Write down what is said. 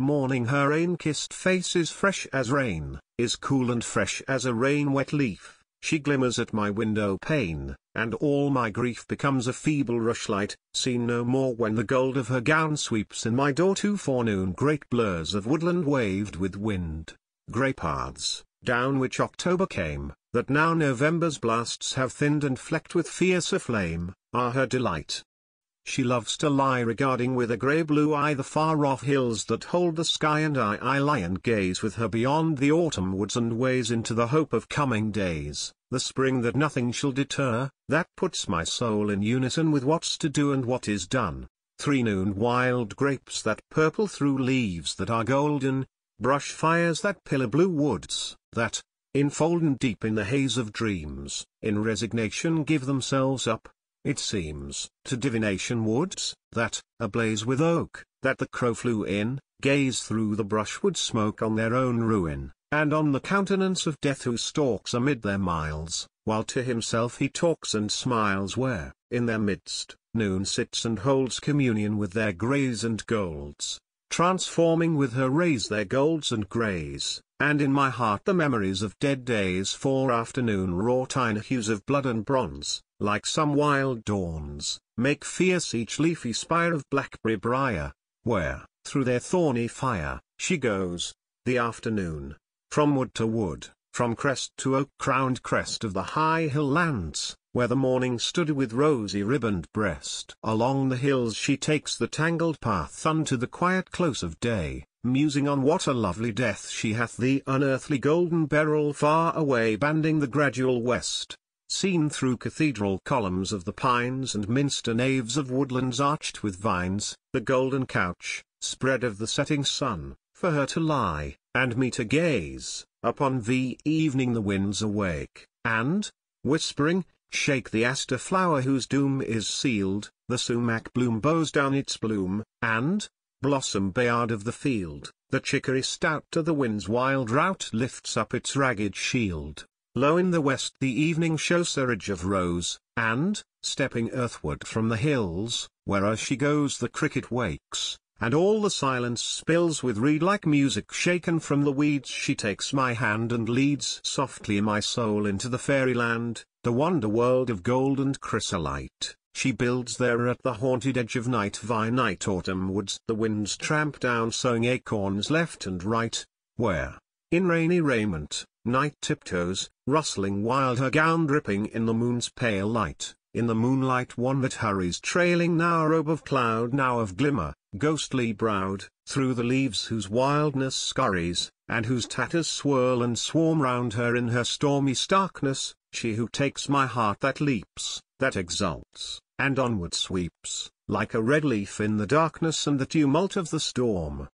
Morning her rain-kissed face is fresh as rain, is cool and fresh as a rain-wet leaf. She glimmers at my window pane, and all my grief becomes a feeble rushlight, seen no more when the gold of her gown sweeps in my door to forenoon. Great blurs of woodland waved with wind, grey paths, down which October came, that now November's blasts have thinned and flecked with fiercer flame, are her delight. She loves to lie regarding with a grey-blue eye the far-off hills that hold the sky, and I lie and gaze with her beyond the autumn woods and ways into the hope of coming days, the spring that nothing shall deter, that puts my soul in unison with what's to do and what is done. 3 noon wild grapes that purple through leaves that are golden, brush fires that pillar blue woods, that, enfolden deep in the haze of dreams, in resignation give themselves up, it seems, to divination. Woods, that, ablaze with oak, that the crow flew in, gaze through the brushwood smoke on their own ruin, and on the countenance of death who stalks amid their miles, while to himself he talks and smiles, where, in their midst, noon sits and holds communion with their greys and golds, transforming with her rays their golds and greys, and in my heart the memories of dead days. For afternoon wrought in hues of blood and bronze, like some wild dawns, make fierce each leafy spire of blackberry briar, where, through their thorny fire, she goes, the afternoon, from wood to wood, from crest to oak-crowned crest of the high hill lands, where the morning stood with rosy ribboned breast. Along the hills she takes the tangled path unto the quiet close of day, musing on what a lovely death she hath. The unearthly golden beryl far away banding the gradual west, seen through cathedral columns of the pines and minster naves of woodlands arched with vines, the golden couch, spread of the setting sun, for her to lie, and me to gaze, upon. The evening the winds awake, and, whispering, shake the aster flower whose doom is sealed, the sumac bloom bows down its bloom, and, blossom bayard of the field, the chicory stout to the wind's wild rout lifts up its ragged shield. Low in the west the evening shows surge of rose, and, stepping earthward from the hills, where'er she goes the cricket wakes, and all the silence spills with reed-like music shaken from the weeds. She takes my hand and leads softly my soul into the fairyland, the wonder world of gold and chrysolite. She builds there at the haunted edge of night vine night autumn woods. The winds tramp down sowing acorns left and right, where, in rainy raiment, night tiptoes, rustling wild, her gown dripping in the moon's pale light. In the moonlight one that hurries trailing now a robe of cloud now of glimmer, ghostly browed, through the leaves whose wildness scurries, and whose tatters swirl and swarm round her in her stormy starkness, she who takes my heart that leaps, that exults, and onward sweeps, like a red leaf in the darkness and the tumult of the storm.